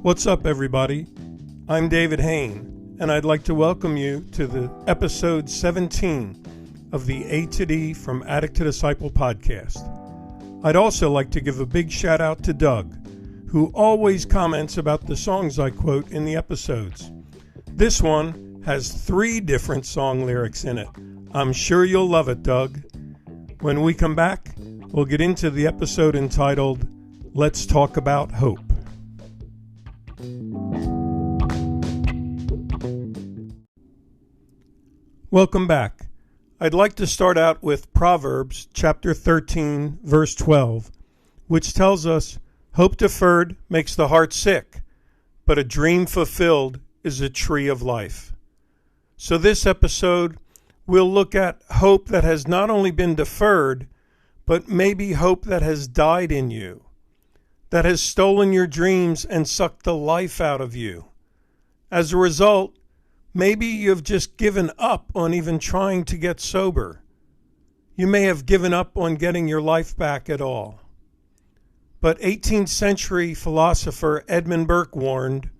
What's up, everybody? I'm David Hain, and I'd like to welcome you to the episode 17 of the A to D from Addict to Disciple podcast. I'd also like to give a big shout out to Doug, who always comments about the songs I quote in the episodes. This one has 3 different song lyrics in it. I'm sure you'll love it, Doug. When we come back, we'll get into the episode entitled, Let's Talk About Hope. Welcome back. I'd like to start out with Proverbs chapter 13, verse 12, which tells us, hope deferred makes the heart sick, but a dream fulfilled is a tree of life. So this episode, we'll look at hope that has not only been deferred, but maybe hope that has died in you, that has stolen your dreams and sucked the life out of you. As a result, maybe you've just given up on even trying to get sober. You may have given up on getting your life back at all. But 18th century philosopher Edmund Burke warned,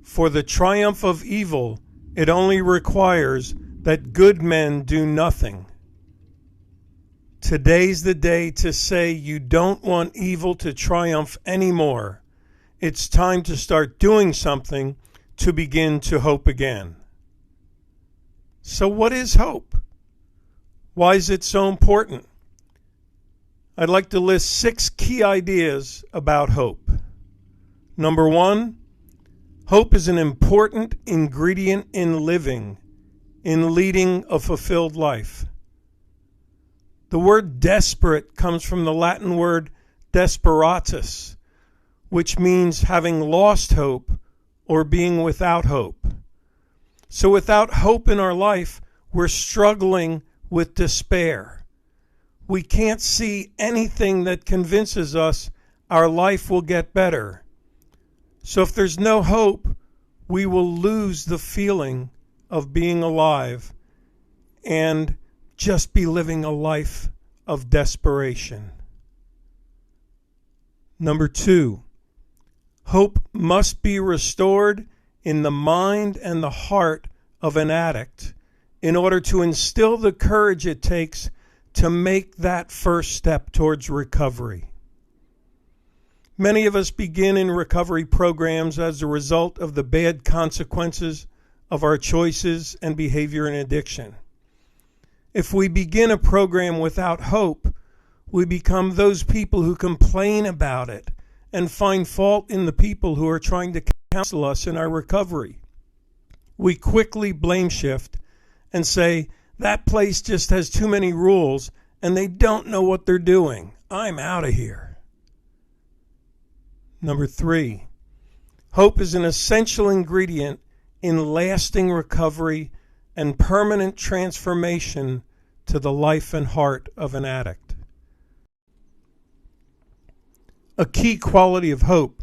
for the triumph of evil, it only requires that good men do nothing. Today's the day to say you don't want evil to triumph anymore. It's time to start doing something to begin to hope again. So what is hope? Why is it so important? I'd like to list 6 key ideas about hope. Number 1, hope is an important ingredient in living, in leading a fulfilled life. The word desperate comes from the Latin word desperatus, which means having lost hope or being without hope. So without hope in our life, we're struggling with despair. We can't see anything that convinces us our life will get better. So if there's no hope, we will lose the feeling of being alive and just be living a life of desperation. Number 2, hope must be restored in the mind and the heart of an addict in order to instill the courage it takes to make that first step towards recovery. Many of us begin in recovery programs as a result of the bad consequences of our choices and behavior in addiction. If we begin a program without hope, we become those people who complain about it and find fault in the people who are trying to counsel us in our recovery. We quickly blame shift and say, that place just has too many rules and they don't know what they're doing. I'm out of here. Number 3, hope is an essential ingredient in lasting recovery and permanent transformation to the life and heart of an addict. A key quality of hope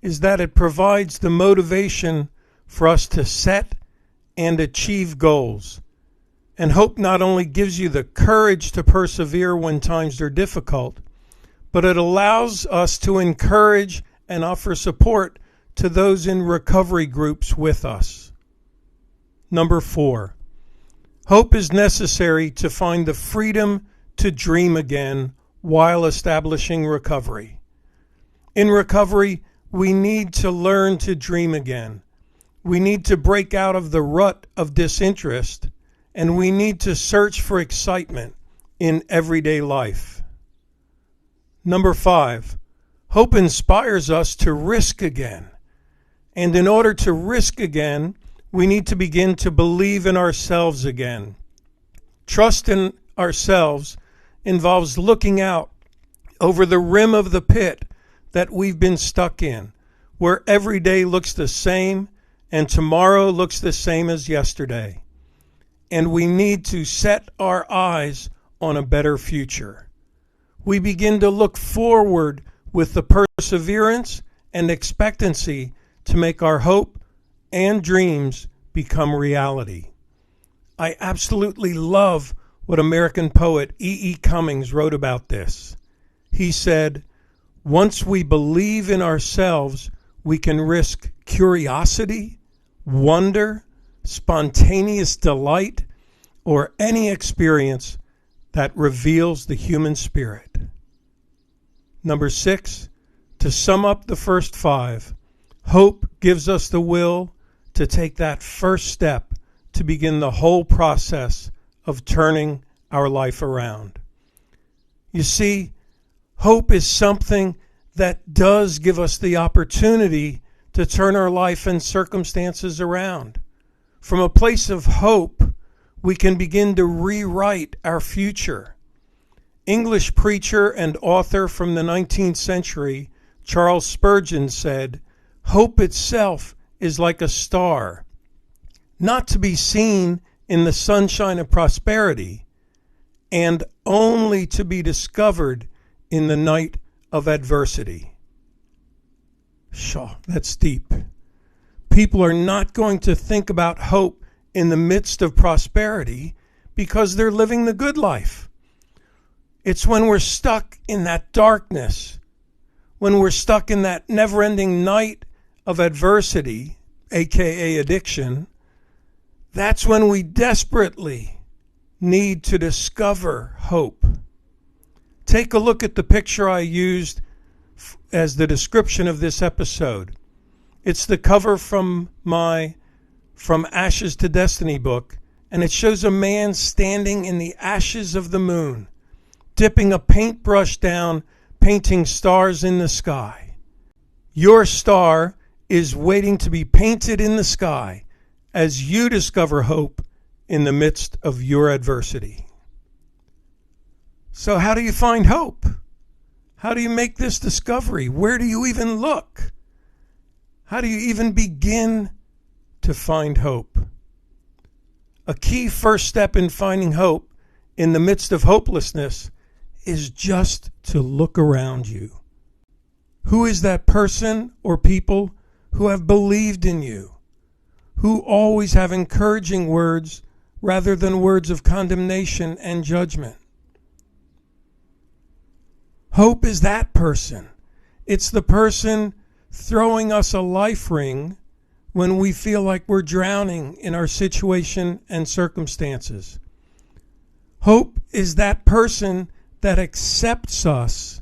is that it provides the motivation for us to set and achieve goals. And hope not only gives you the courage to persevere when times are difficult, but it allows us to encourage and offer support to those in recovery groups with us. Number 4, hope is necessary to find the freedom to dream again while establishing recovery. In recovery, we need to learn to dream again. We need to break out of the rut of disinterest, and we need to search for excitement in everyday life. Number 5, hope inspires us to risk again. And in order to risk again, we need to begin to believe in ourselves again. Trust in ourselves involves looking out over the rim of the pit that we've been stuck in, where every day looks the same and tomorrow looks the same as yesterday. And we need to set our eyes on a better future. We begin to look forward with the perseverance and expectancy to make our hope and dreams become reality. I absolutely love what American poet E. Cummings wrote about this. He said, once we believe in ourselves, we can risk curiosity, wonder, spontaneous delight, or any experience that reveals the human spirit. Number 6, to sum up the first 5, hope gives us the will to take that first step to begin the whole process of turning our life around. You see, hope is something that does give us the opportunity to turn our life and circumstances around. From a place of hope, we can begin to rewrite our future. English preacher and author from the 19th century, Charles Spurgeon, said, "Hope itself is like a star, not to be seen in the sunshine of prosperity, and only to be discovered in the night of adversity." Shaw, that's deep. People are not going to think about hope in the midst of prosperity because they're living the good life. It's when we're stuck in that darkness, when we're stuck in that never-ending night of adversity, aka addiction, that's when we desperately need to discover hope. Take a look at the picture I used as the description of this episode. It's the cover from my From Ashes to Destiny book, and it shows a man standing in the ashes of the moon, dipping a paintbrush down, painting stars in the sky. Your star is waiting to be painted in the sky as you discover hope in the midst of your adversity. So how do you find hope? How do you make this discovery? Where do you even look? How do you even begin to find hope? A key first step in finding hope in the midst of hopelessness is just to look around you. Who is that person or people who have believed in you, who always have encouraging words rather than words of condemnation and judgment? Hope is that person. It's the person throwing us a life ring when we feel like we're drowning in our situation and circumstances. Hope is that person that accepts us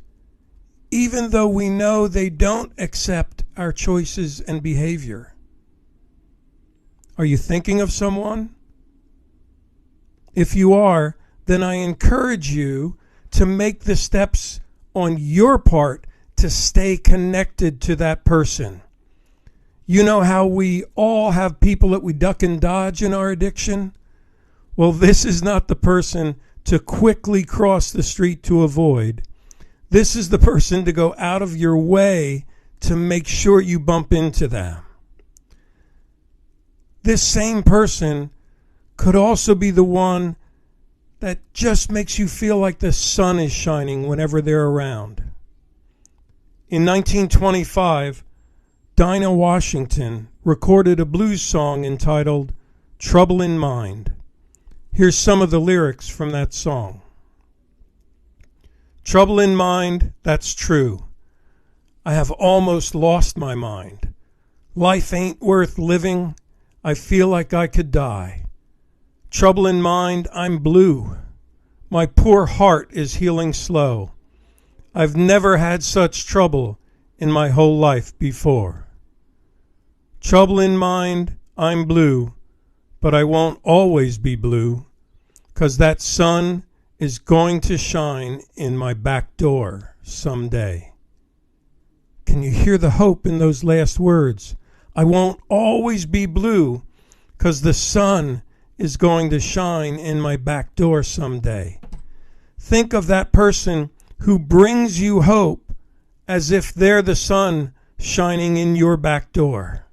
even though we know they don't accept our choices and behavior. Are you thinking of someone? If you are, then I encourage you to make the steps on your part to stay connected to that person. You know how we all have people that we duck and dodge in our addiction? Well, this is not the person to quickly cross the street to avoid. This is the person to go out of your way to make sure you bump into them. This same person could also be the one that just makes you feel like the sun is shining whenever they're around. In 1925, Dinah Washington recorded a blues song entitled "Trouble in Mind." Here's some of the lyrics from that song. Trouble in mind, that's true. I have almost lost my mind. Life ain't worth living. I feel like I could die. Trouble in mind, I'm blue. My poor heart is healing slow. I've never had such trouble in my whole life before. Trouble in mind, I'm blue, but I won't always be blue, 'cause that sun is going to shine in my back door someday. Can you hear the hope in those last words? I won't always be blue, 'cause the sun is going to shine in my back door someday. Think of that person who brings you hope as if they're the sun shining in your back door.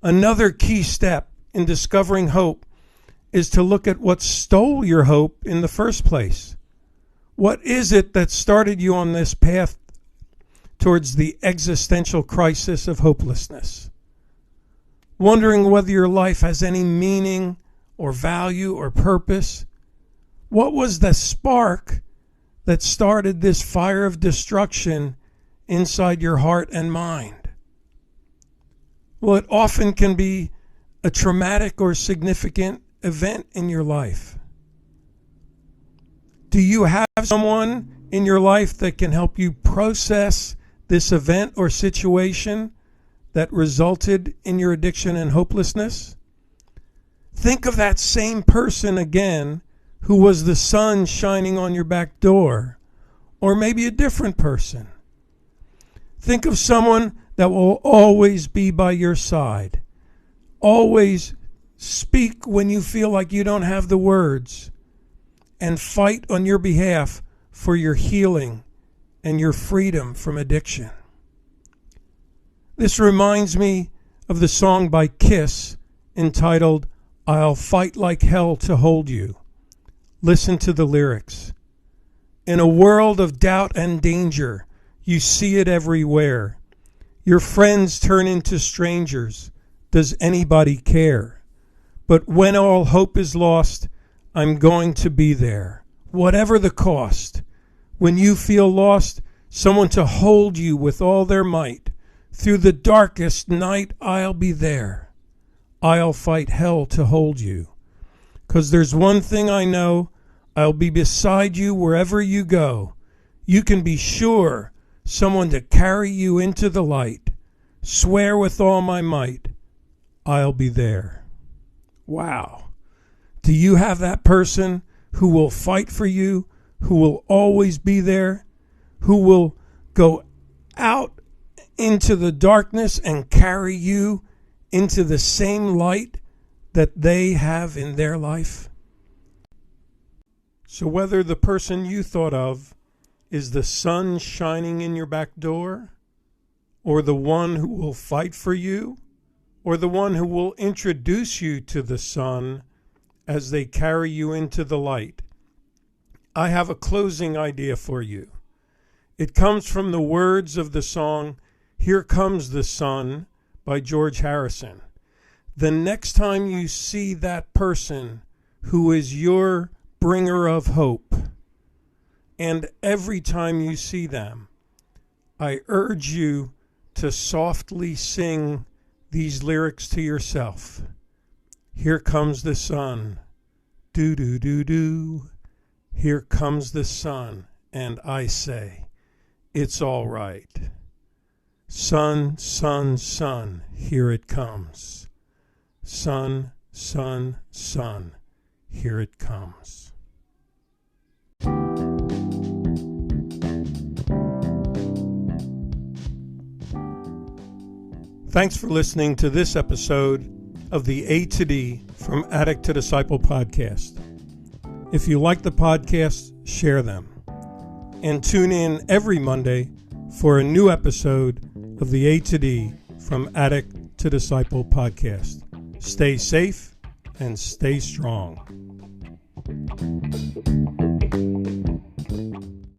Another key step in discovering hope is to look at what stole your hope in the first place. What is it that started you on this path towards the existential crisis of hopelessness? Wondering whether your life has any meaning or value or purpose? What was the spark that started this fire of destruction inside your heart and mind? Well, it often can be a traumatic or significant event in your life. Do you have someone in your life that can help you process this event or situation that resulted in your addiction and hopelessness? Think of that same person again who was the sun shining on your back door, or maybe a different person. Think of someone that will always be by your side, always speak when you feel like you don't have the words, and fight on your behalf for your healing and your freedom from addiction. This reminds me of the song by Kiss entitled, "I'll Fight Like Hell to Hold You." Listen to the lyrics. In a world of doubt and danger, you see it everywhere. Your friends turn into strangers. Does anybody care? But when all hope is lost, I'm going to be there, whatever the cost. When you feel lost, someone to hold you with all their might. Through the darkest night, I'll be there. I'll fight hell to hold you. 'Cause there's one thing I know, I'll be beside you wherever you go. You can be sure, someone to carry you into the light. Swear with all my might, I'll be there. Wow. Do you have that person who will fight for you, who will always be there, who will go out into the darkness and carry you into the same light that they have in their life? So whether the person you thought of is the sun shining in your back door, or the one who will fight for you, or the one who will introduce you to the sun as they carry you into the light, I have a closing idea for you. It comes from the words of the song, "Here Comes the Sun" by George Harrison. The next time you see that person who is your bringer of hope, and every time you see them, I urge you to softly sing these lyrics to yourself. Here comes the sun, do-do-do-do. Here comes the sun, and I say, it's all right. Sun, sun, sun, here it comes. Sun, sun, sun, here it comes. Thanks for listening to this episode of the A to D from Addict to Disciple podcast. If you like the podcast, share them. And tune in every Monday for a new episode of the A to D from Addict to Disciple podcast. Stay safe and stay strong.